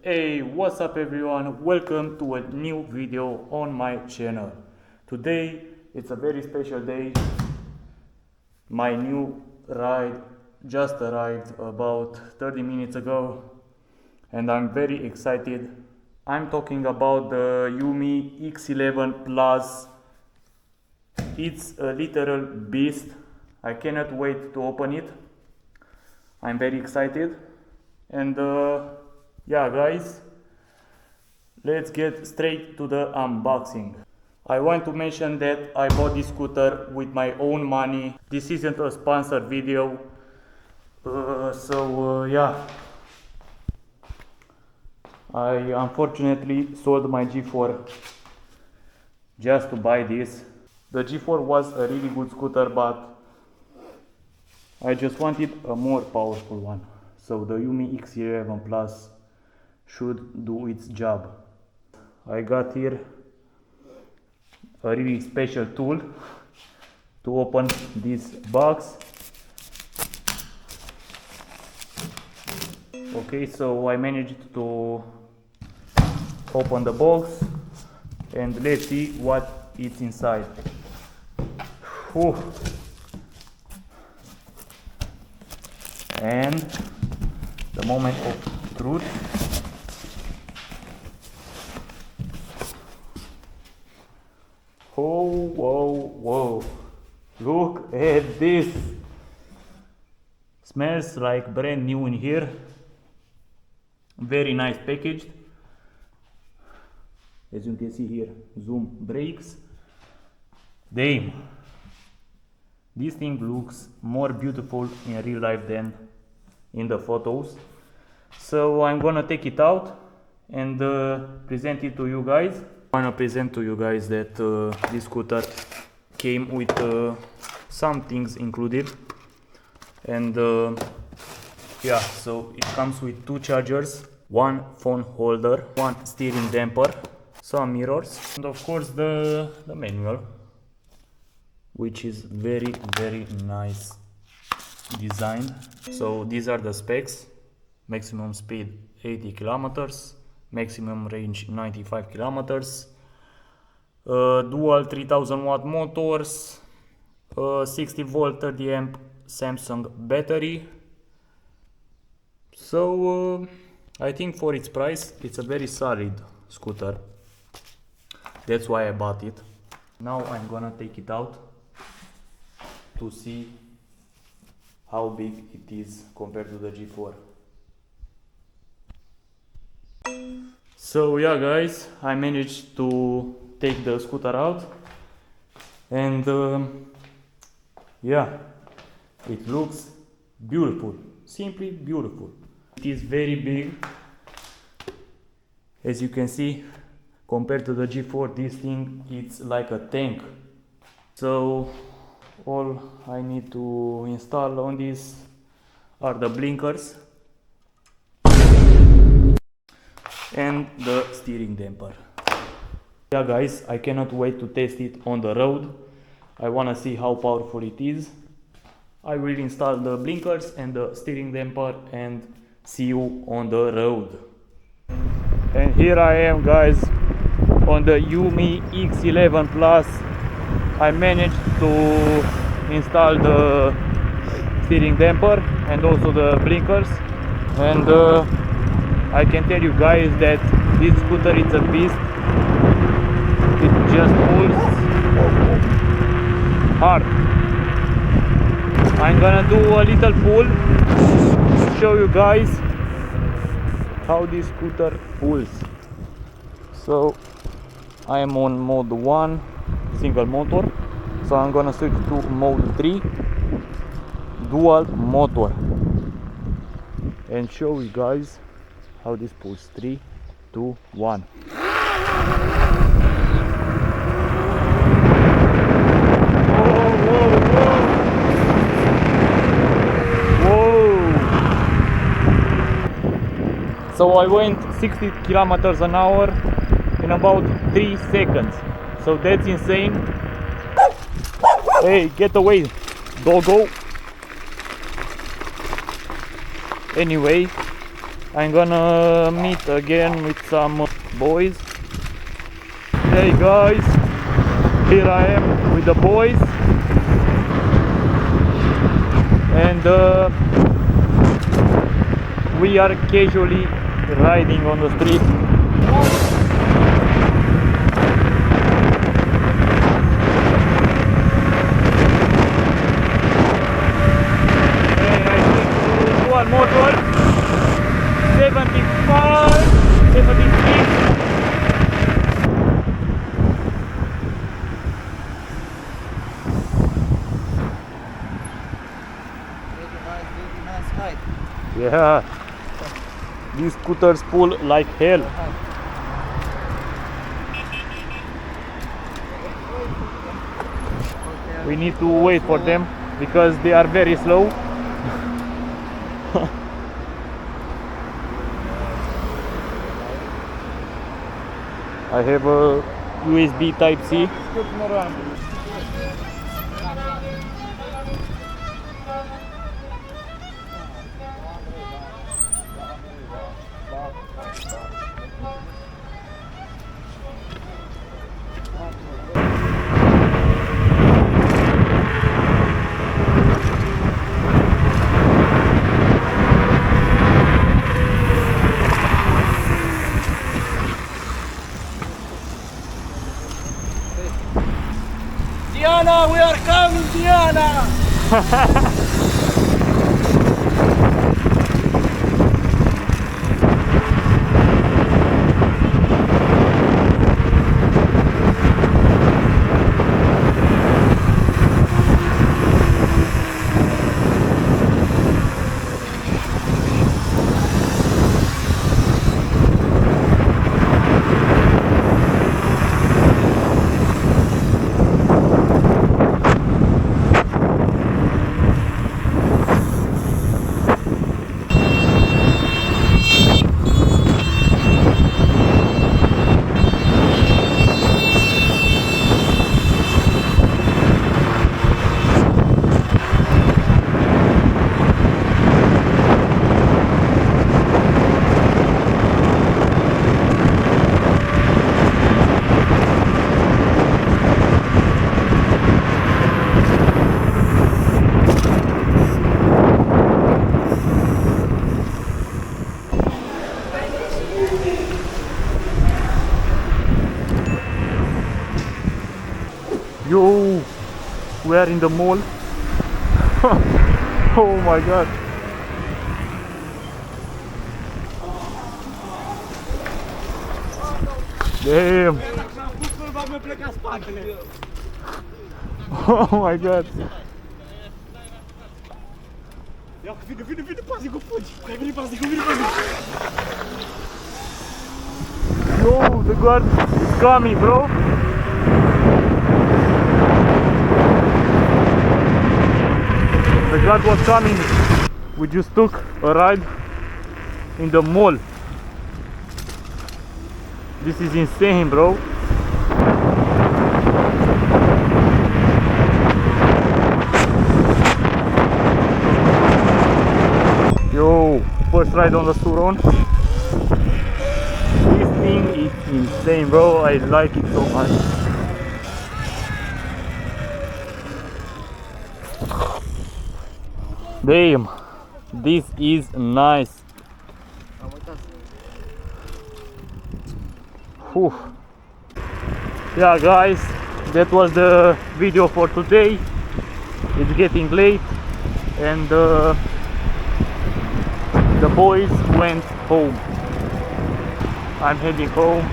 Hey, what's up everyone? Welcome to a new video on my channel. Today it's a very special day. My new ride just arrived about 30 minutes ago and I'm very excited. I'm talking about the Yume X11 Plus. It's a literal beast. I cannot wait to open it. I'm very excited and yeah guys, let's get straight to the unboxing. I want to mention that I bought this scooter with my own money. This isn't a sponsored video, yeah, I unfortunately sold my G4 just to buy this. The G4 was a really good scooter, but I just wanted a more powerful one. So the Yume X11 Plus should do its job. I got here a really special tool to open this box. Okay, so I managed to open the box and let's see what is inside. Whew. And the moment of truth. Oh, whoa, look at this. Smells like brand new in here. Very nice packaged. As you can see here, zoom brakes. Damn, this thing looks more beautiful in real life than in the photos. So I'm gonna take it out and present it to you guys. I wanna present to you guys that this scooter came with some things included, and yeah, so it comes with two chargers, one phone holder, one steering damper, some mirrors, and of course the manual, which is very nice designed. So these are the specs: maximum speed 80 kilometers, maximum range 95 kilometers, dual 3000 watt motors, 60 volt 30 amp Samsung battery. So I think for its price it's a very solid scooter. That's why I bought it. Now I'm gonna take it out to see how big it is compared to the G4. So yeah guys, I managed to take the scooter out and yeah, it looks beautiful, simply beautiful. It is very big, as you can see. Compared to the G4, this thing it's like a tank. So all I need to install on this are the blinkers and the steering damper. Yeah guys, I cannot wait to test it on the road. I wanna see how powerful it is. I will install the blinkers and the steering damper and see you on the road. And here I am guys on the Yume X11 Plus. I managed to install the steering damper and also the blinkers, and I can tell you guys that this scooter is a beast. It just pulls hard. I'm gonna do a little pull to show you guys how this scooter pulls. So I am on mode 1, single motor. So I'm gonna switch to mode 3, dual motor, and show you guys how this pulls. 3, 2, 1. So I went 60 kilometers an hour in about 3 seconds. So that's insane. Hey, get away, doggo. Anyway, I'm gonna meet again with some boys. Hey guys, here I am with the boys, and we are casually riding on the street. One motor, 75, 76. Yeah, these scooters pull like hell. We need to wait for them because they are very slow. I have a USB Type-C. Diana, we are coming, Diana! Yo, we are in the mall. Oh my god. Damn. Oh my god. Yo, the guard is coming, bro. The guard was coming. We just took a ride in the mall. This is insane, bro. Yo, first ride on the Suron. This thing is insane, bro. I like it so much. Damn, this is nice. Whew. Yeah guys, that was the video for today. It's getting late and the boys went home. I'm heading home.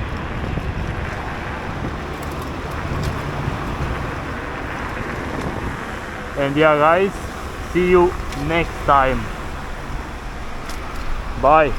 And yeah guys, see you next time. Bye.